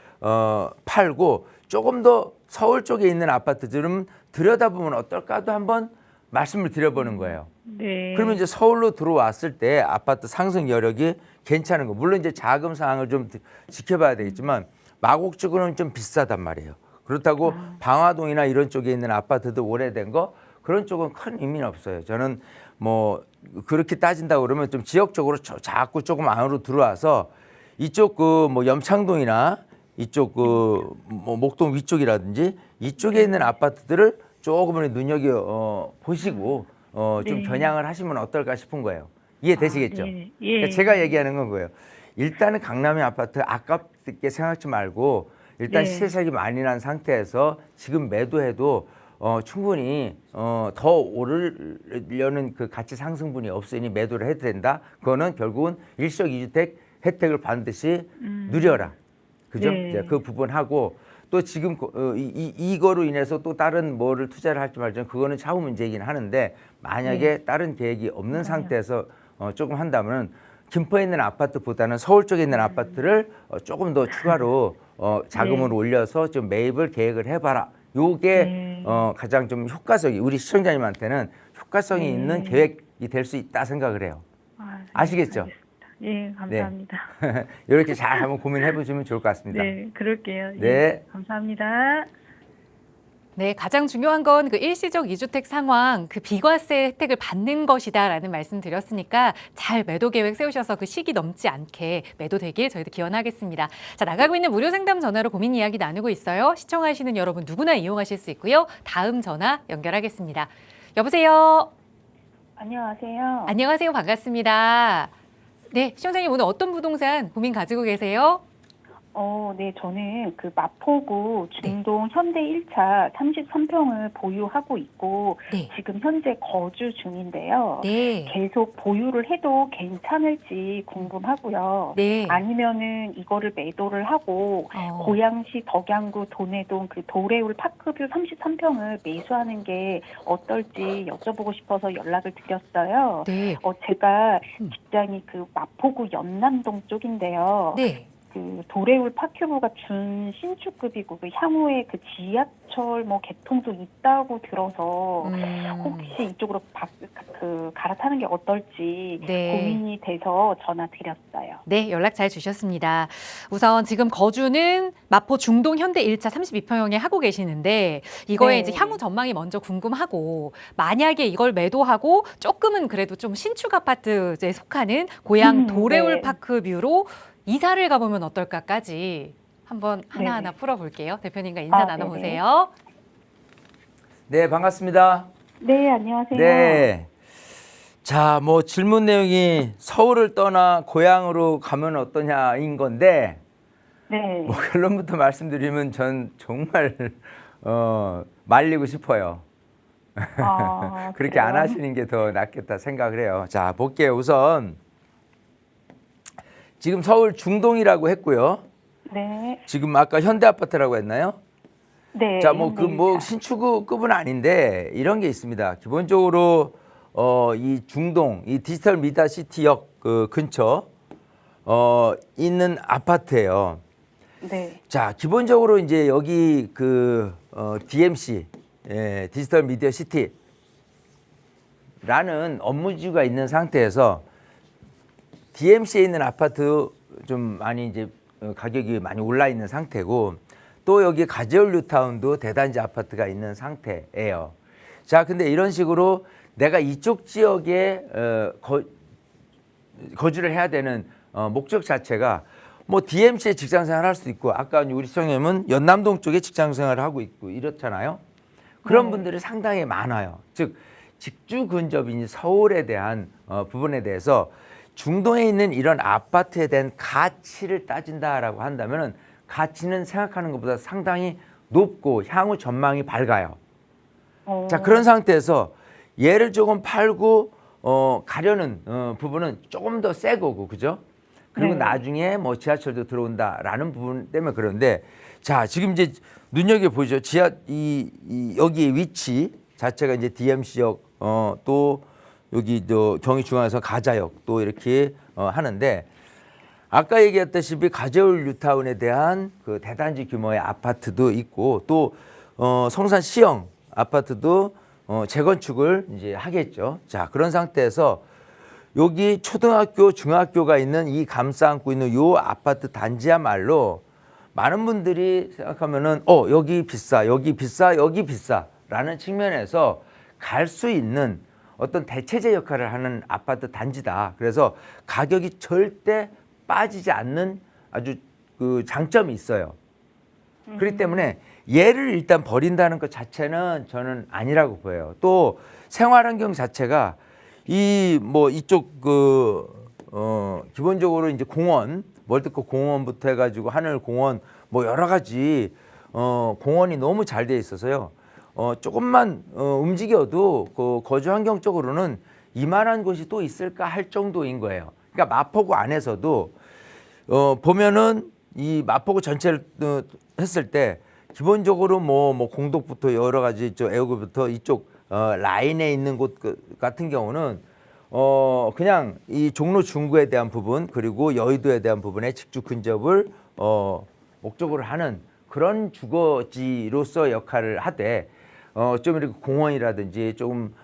팔고, 조금 더 서울 쪽에 있는 아파트들은 들여다보면 어떨까도 한번 말씀을 드려보는 거예요. 네. 그러면 이제 서울로 들어왔을 때 아파트 상승 여력이 괜찮은 거. 물론 이제 자금 상황을 좀 지켜봐야 되겠지만, 마곡 쪽은 좀 비싸단 말이에요. 그렇다고 방화동이나 이런 쪽에 있는 아파트도 오래된 거, 그런 쪽은 큰 의미는 없어요. 저는 뭐 그렇게 따진다고 그러면 좀 지역적으로 자꾸 조금 안으로 들어와서 이쪽 뭐 염창동이나 이쪽 뭐 목동 위쪽이라든지 이쪽에 있는 아파트들을 조금은 눈여겨 보시고 좀 겨냥을 하시면 어떨까 싶은 거예요. 이해되시겠죠? 네. 그러니까 제가 얘기하는 건 거예요. 일단은 강남의 아파트 아깝게 생각하지 말고, 일단 네. 시세차익이 많이 난 상태에서 지금 매도해도 충분히 더 오르려는 그 가치 상승분이 없으니 매도를 해도 된다. 그거는 결국은 일석이주택 혜택을 반드시 누려라. 그죠? 네. 이제 그 부분하고, 또 지금 이거로 인해서 또 다른 뭐를 투자를 할지 말지 그거는 차후 문제이긴 하는데, 만약에 다른 계획이 없는 상태에서 조금 한다면 김포에 있는 아파트보다는 서울 쪽에 있는 아파트를 조금 더 추가로 자금을 올려서 좀 매입을 계획을 해봐라. 요게 가장 좀 효과적이, 우리 시청자님한테는 효과성이 있는 계획이 될 수 있다 생각을 해요. 아시겠죠? 예, 감사합니다. 이렇게 잘 한번 고민해 보시면 좋을 것 같습니다. 네, 그럴게요. 네. 예, 감사합니다. 네, 가장 중요한 건 그 일시적 이주택 상황, 그 비과세 혜택을 받는 것이다라는 말씀 드렸으니까 잘 매도 계획 세우셔서 그 시기 넘지 않게 매도되길 저희도 기원하겠습니다. 자, 나가고 있는 무료 상담 전화로 고민 이야기 나누고 있어요. 시청하시는 여러분 누구나 이용하실 수 있고요. 다음 전화 연결하겠습니다. 여보세요. 안녕하세요. 안녕하세요. 반갑습니다. 네, 시청자님 오늘 어떤 부동산 고민 가지고 계세요? 네, 저는 그 마포구 중동 현대 1차 33평을 보유하고 있고 네. 지금 현재 거주 중인데요. 네. 계속 보유를 해도 괜찮을지 궁금하고요. 네. 아니면은 이거를 매도를 하고 고양시 덕양구 돈해동 그 도레울 파크뷰 33평을 매수하는 게 어떨지 여쭤보고 싶어서 연락을 드렸어요. 네. 제가 직장이 그 마포구 연남동 쪽인데요. 네. 그 도레울 파큐브가 준 신축급이고 그 향후에 그 지하철 뭐 개통도 있다고 들어서 혹시 이쪽으로 갈아타는 게 어떨지 네. 고민이 돼서 전화 드렸어요. 네, 연락 잘 주셨습니다. 우선 지금 거주는 마포 중동 현대 1차 32평형에 하고 계시는데 이거에 네. 이제 향후 전망이 먼저 궁금하고, 만약에 이걸 매도하고 조금은 그래도 좀 신축 아파트에 속하는 고향 도레울 네. 파크뷰로 이사를 가보면 어떨까까지 한번 하나하나 풀어볼게요. 대표님과 인사 나눠보세요. 네, 반갑습니다. 네, 안녕하세요. 네. 자, 뭐 질문 내용이 서울을 떠나 고향으로 가면 어떠냐인 건데, 네. 뭐 결론부터 말씀드리면 전 정말 말리고 싶어요. 그렇게 그래요? 안 하시는 게 더 낫겠다 생각을 해요. 자, 볼게요. 우선 지금 서울 중동이라고 했고요. 네. 지금 아까 현대아파트라고 했나요? 네. 자, 뭐 그 뭐 현대일차. 신축급은 아닌데 이런 게 있습니다. 기본적으로 이 중동, 이 디지털 미디어 시티역 그 근처 있는 아파트예요. 네. 자, 기본적으로 이제 여기 그 DMC, 디지털 미디어 시티라는 업무지구가 있는 상태에서 DMC에 있는 아파트 좀 많이 이제 가격이 많이 올라 있는 상태고, 또 여기 가재울 뉴타운도 대단지 아파트가 있는 상태예요. 자, 근데 이런 식으로 내가 이쪽 지역에 거주를 해야 되는 목적 자체가 뭐 DMC에 직장 생활을 할 수도 있고, 아까 우리 시청자님은 연남동 쪽에 직장 생활을 하고 있고 이렇잖아요. 그런 분들이 상당히 많아요. 즉 직주 근접인 서울에 대한 부분에 대해서 중동에 있는 이런 아파트에 대한 가치를 따진다라고 한다면은 가치는 생각하는 것보다 상당히 높고 향후 전망이 밝아요. 자, 그런 상태에서 얘를 조금 팔고 가려는 부분은 조금 더 새 거고, 그죠? 그리고 네. 나중에 뭐 지하철도 들어온다라는 부분 때문에 그런데, 자, 지금 이제 눈여겨 보죠. 여기의 위치 자체가 이제 DMC역, 또 여기 저 경의중앙에서 가자역 또 이렇게 하는데, 아까 얘기했다시피 가재울 뉴타운에 대한 그 대단지 규모의 아파트도 있고, 또 성산 시형 아파트도 재건축을 이제 하겠죠. 자, 그런 상태에서 여기 초등학교, 중학교가 있는 이 감싸안고 있는 요 아파트 단지야말로 많은 분들이 생각하면은 여기 비싸, 여기 비싸, 여기 비싸라는 측면에서 갈 수 있는 어떤 대체제 역할을 하는 아파트 단지다. 그래서 가격이 절대 빠지지 않는 아주 그 장점이 있어요. 그렇기 때문에 얘를 일단 버린다는 것 자체는 저는 아니라고 보여요. 또 생활환경 자체가 이쪽 기본적으로 이제 공원, 월드컵 공원부터 해가지고 하늘공원 뭐 여러 가지 공원이 너무 잘 돼 있어서요. 조금만 움직여도 그 거주 환경적으로는 이만한 곳이 또 있을까 할 정도인 거예요. 그러니까 마포구 안에서도 보면은 이 마포구 전체를 했을 때 기본적으로 뭐 공덕부터 여러 가지 애호구부터 이쪽 라인에 있는 곳 같은 경우는 그냥 이 종로 중구에 대한 부분 그리고 여의도에 대한 부분에 직주 근접을 목적으로 하는 그런 주거지로서 역할을 하되 좀 이렇게 공원이라든지 좀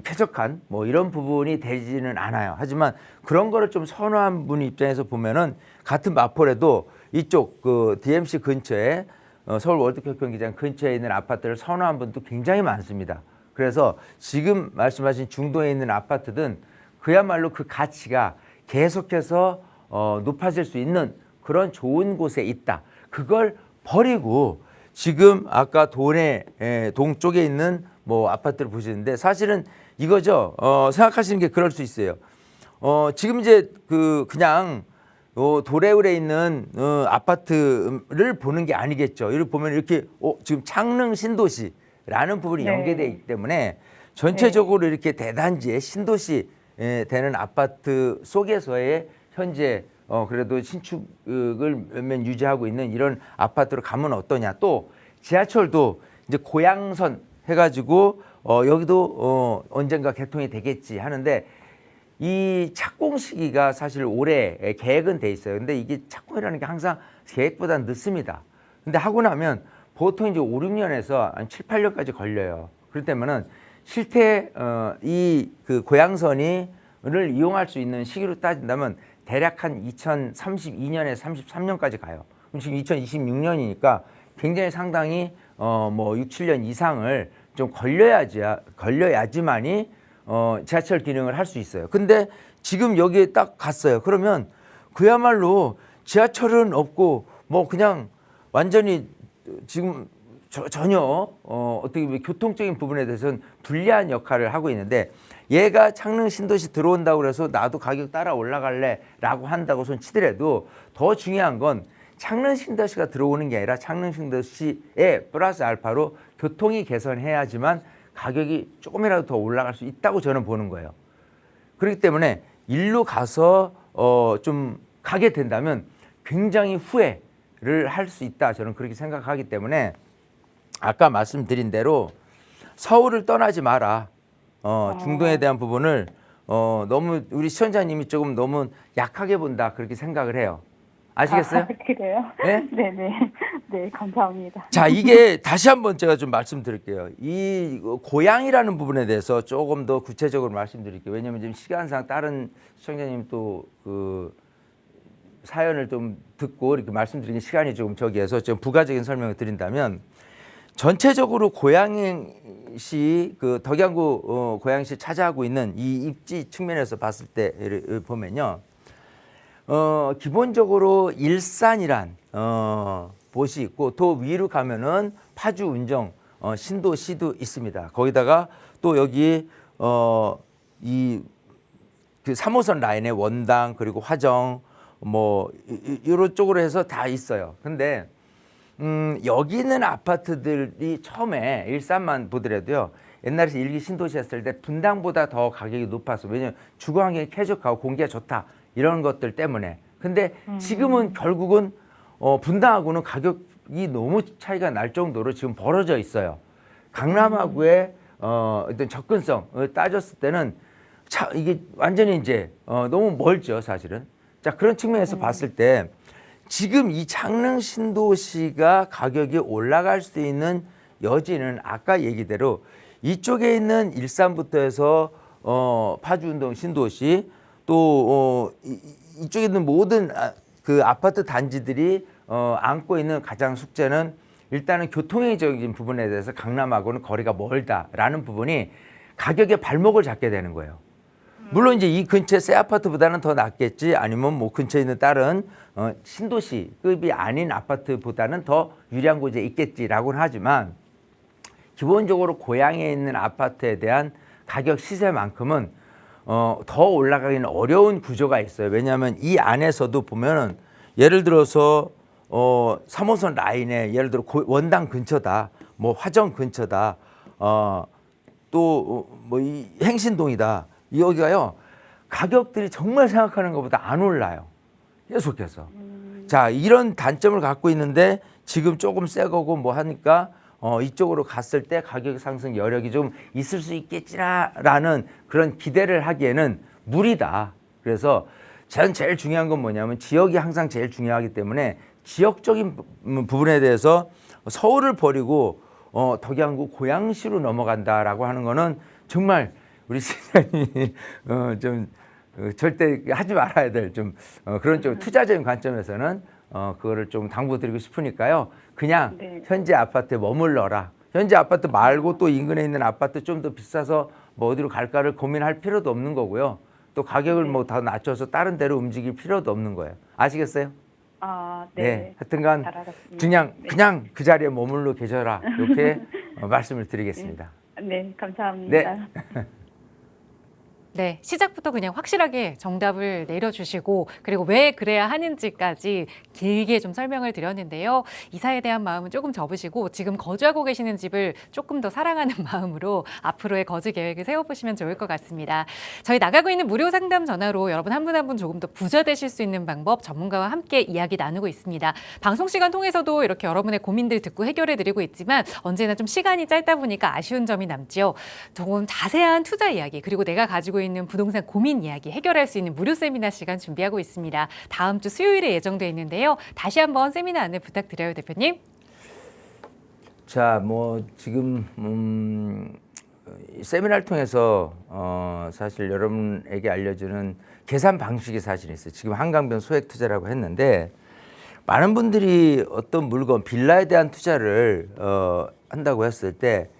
쾌적한 뭐 이런 부분이 되지는 않아요. 하지만 그런 거를 좀 선호한 분 입장에서 보면은 같은 마포래도 이쪽 그 DMC 근처에 서울 월드컵 경기장 근처에 있는 아파트를 선호한 분도 굉장히 많습니다. 그래서 지금 말씀하신 중동에 있는 아파트든 그야말로 그 가치가 계속해서 높아질 수 있는 그런 좋은 곳에 있다. 그걸 버리고 지금 아까 동쪽에 있는 뭐 아파트를 보시는데 사실은 이거죠. 생각하시는 게 그럴 수 있어요. 지금 이제 그냥 도래울에 있는 아파트를 보는 게 아니겠죠. 이렇게 보면 이렇게 지금 창릉 신도시라는 부분이 네. 연계되어 있기 때문에 전체적으로 이렇게 대단지의 신도시 되는 아파트 속에서의 현재 그래도 신축을 몇몇 유지하고 있는 이런 아파트로 가면 어떠냐. 또 지하철도 이제 고양선 해가지고 여기도 언젠가 개통이 되겠지 하는데 이 착공 시기가 사실 올해 계획은 돼 있어요. 근데 이게 착공이라는 게 항상 계획보다 늦습니다. 근데 하고 나면 보통 이제 5, 6년에서 한 7, 8년까지 걸려요. 그렇기 때문에는 실제 이 그 고양선을 이용할 수 있는 시기로 따진다면 대략 한 2032년에서 33년까지 가요. 그럼 지금 2026년이니까 굉장히 상당히 뭐 6, 7년 이상을 좀 걸려야지만이 지하철 기능을 할 수 있어요. 근데 지금 여기에 딱 갔어요. 그러면 그야말로 지하철은 없고 뭐 그냥 완전히 지금 전혀 어떻게 보면 교통적인 부분에 대해서는 불리한 역할을 하고 있는데 얘가 창릉 신도시 들어온다고 그래서 나도 가격 따라 올라갈래 라고 한다고 손 치더라도 더 중요한 건 창릉 신도시가 들어오는 게 아니라 창릉 신도시에 플러스 알파로 교통이 개선해야지만 가격이 조금이라도 더 올라갈 수 있다고 저는 보는 거예요. 그렇기 때문에 일로 가서 좀 가게 된다면 굉장히 후회를 할 수 있다. 저는 그렇게 생각하기 때문에 아까 말씀드린 대로 서울을 떠나지 마라. 중동에 대한 부분을 너무 우리 시청자님이 조금 너무 약하게 본다. 그렇게 생각을 해요. 아시겠어요? 그래요? 네? 네네. 네, 감사합니다. 자, 이게 다시 한번 제가 좀 말씀드릴게요. 이 고향이라는 부분에 대해서 조금 더 구체적으로 말씀드릴게요. 왜냐하면 지금 시간상 다른 시청자님 또 그 사연을 좀 듣고 이렇게 말씀드리는 시간이 조금 저기해서 좀 부가적인 설명을 드린다면 전체적으로 고양시 그 덕양구 고양시 차지하고 있는 이 입지 측면에서 봤을 때 보면요. 기본적으로 일산이란 곳이 있고 더 위로 가면은 파주 운정 신도시도 있습니다. 거기다가 또 여기 이 그 3호선 라인의 원당 그리고 화정 뭐 이런 쪽으로 해서 다 있어요. 근데 여기 있는 아파트들이 처음에 일산만 보더라도요. 옛날에 일기 신도시 했을 때 분당보다 더 가격이 높았어. 왜냐면 주거 환경이 쾌적하고 공기가 좋다. 이런 것들 때문에. 근데 지금은 결국은 분당하고는 가격이 너무 차이가 날 정도로 지금 벌어져 있어요. 강남하고의 어떤 접근성을 따졌을 때는 이게 완전히 이제 너무 멀죠, 사실은. 자, 그런 측면에서 봤을 때 지금 이 장릉 신도시가 가격이 올라갈 수 있는 여지는 아까 얘기대로 이쪽에 있는 일산부터 해서 파주운동 신도시 또 이쪽에 있는 모든 그 아파트 단지들이 안고 있는 가장 숙제는 일단은 교통적인 부분에 대해서 강남하고는 거리가 멀다라는 부분이 가격의 발목을 잡게 되는 거예요. 물론 이제 이 근처 새 아파트보다는 더 낫겠지 아니면 뭐 근처에 있는 다른 신도시급이 아닌 아파트보다는 더 유리한 곳에 있겠지라고는 하지만 기본적으로 고향에 있는 아파트에 대한 가격 시세만큼은 더 올라가기는 어려운 구조가 있어요. 왜냐하면 이 안에서도 보면은 예를 들어서 3호선 라인에 예를 들어 원당 근처다, 뭐 화정 근처다, 또 뭐 이 행신동이다. 여기가요 가격들이 정말 생각하는 것보다 안 올라요. 계속해서. 자, 이런 단점을 갖고 있는데 지금 조금 새 거고 뭐 하니까 이쪽으로 갔을 때 가격 상승 여력이 좀 있을 수 있겠지라는 그런 기대를 하기에는 무리다. 그래서 저는 제일 중요한 건 뭐냐면 지역이 항상 제일 중요하기 때문에 지역적인 부분에 대해서 서울을 버리고 덕양구 고양시로 넘어간다라고 하는 거는 정말 우리 시장이 좀 절대 하지 말아야 될 좀 그런 좀 투자적인 관점에서는 그거를 좀 당부드리고 싶으니까요. 그냥 네. 현재 아파트에 머물러라. 현재 아파트 말고 또 인근에 있는 아파트 좀 더 비싸서 뭐 어디로 갈까를 고민할 필요도 없는 거고요. 또 가격을 뭐 더 낮춰서 다른 데로 움직일 필요도 없는 거예요. 아시겠어요? 아, 네. 네. 하여튼간 잘 알았습니다. 그냥 그 자리에 머물러 계셔라. 이렇게 말씀을 드리겠습니다. 네, 감사합니다. 네. 네, 시작부터 그냥 확실하게 정답을 내려주시고 그리고 왜 그래야 하는지까지 길게 좀 설명을 드렸는데요. 이사에 대한 마음은 조금 접으시고 지금 거주하고 계시는 집을 조금 더 사랑하는 마음으로 앞으로의 거주 계획을 세워보시면 좋을 것 같습니다. 저희 나가고 있는 무료 상담 전화로 여러분 한 분 한 분 조금 더 부자 되실 수 있는 방법 전문가와 함께 이야기 나누고 있습니다. 방송 시간 통해서도 이렇게 여러분의 고민들 듣고 해결해드리고 있지만 언제나 좀 시간이 짧다 보니까 아쉬운 점이 남지요. 조금 자세한 투자 이야기 그리고 내가 가지고 있는 부동산 고민 이야기 해결할 수 있는 무료 세미나 시간 준비하고 있습니다. 다음 주 수요일에 예정돼 있는데요. 다시 한번 세미나 안내 부탁드려요, 대표님. 자, 뭐 지금 세미나를 통해서 사실 여러분에게 알려주는 계산 방식이 사실 있어요. 지금 한강변 소액 투자라고 했는데 많은 분들이 어떤 물건 빌라에 대한 투자를 한다고 했을 때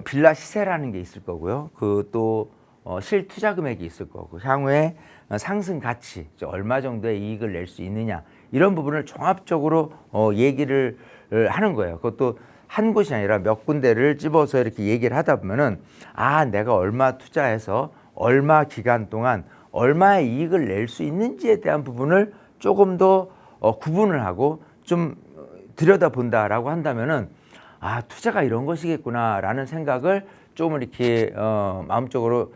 빌라 시세라는 게 있을 거고요. 그 또 실투자 금액이 있을 거고 향후에 상승 가치 얼마 정도의 이익을 낼 수 있느냐 이런 부분을 종합적으로 얘기를 하는 거예요. 그것도 한 곳이 아니라 몇 군데를 집어서 이렇게 얘기를 하다 보면은 내가 얼마 투자해서 얼마 기간 동안 얼마의 이익을 낼 수 있는지에 대한 부분을 조금 더 구분을 하고 좀 들여다본다라고 한다면은 투자가 이런 것이겠구나라는 생각을 좀 이렇게 마음적으로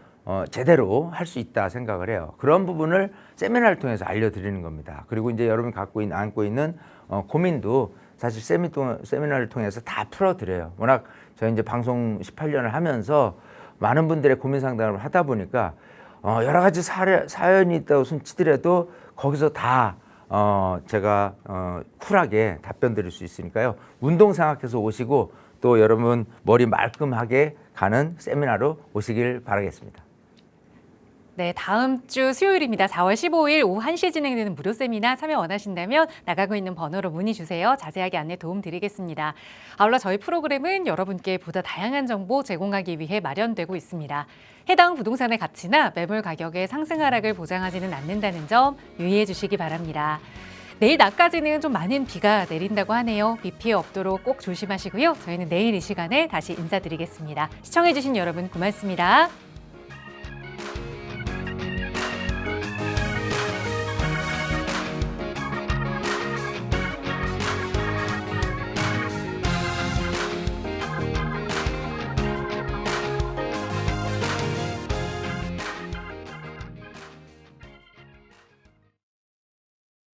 제대로 할 수 있다 생각을 해요. 그런 부분을 세미나를 통해서 알려드리는 겁니다. 그리고 이제 여러분이 안고 있는 고민도 사실 세미나를 통해서 다 풀어드려요. 워낙 저희 이제 방송 18년을 하면서 많은 분들의 고민 상담을 하다 보니까 여러 가지 사연이 있다고 손치더라도 거기서 다 제가 쿨하게 답변 드릴 수 있으니까요. 운동 생각해서 오시고 또 여러분 머리 말끔하게 가는 세미나로 오시길 바라겠습니다. 네, 다음 주 수요일입니다. 4월 15일 오후 1시에 진행되는 무료 세미나 참여 원하신다면 나가고 있는 번호로 문의 주세요. 자세하게 안내 도움 드리겠습니다. 아울러 저희 프로그램은 여러분께 보다 다양한 정보 제공하기 위해 마련되고 있습니다. 해당 부동산의 가치나 매물 가격의 상승 하락을 보장하지는 않는다는 점 유의해 주시기 바랍니다. 내일 낮까지는 좀 많은 비가 내린다고 하네요. 비 피해 없도록 꼭 조심하시고요. 저희는 내일 이 시간에 다시 인사드리겠습니다. 시청해주신 여러분 고맙습니다.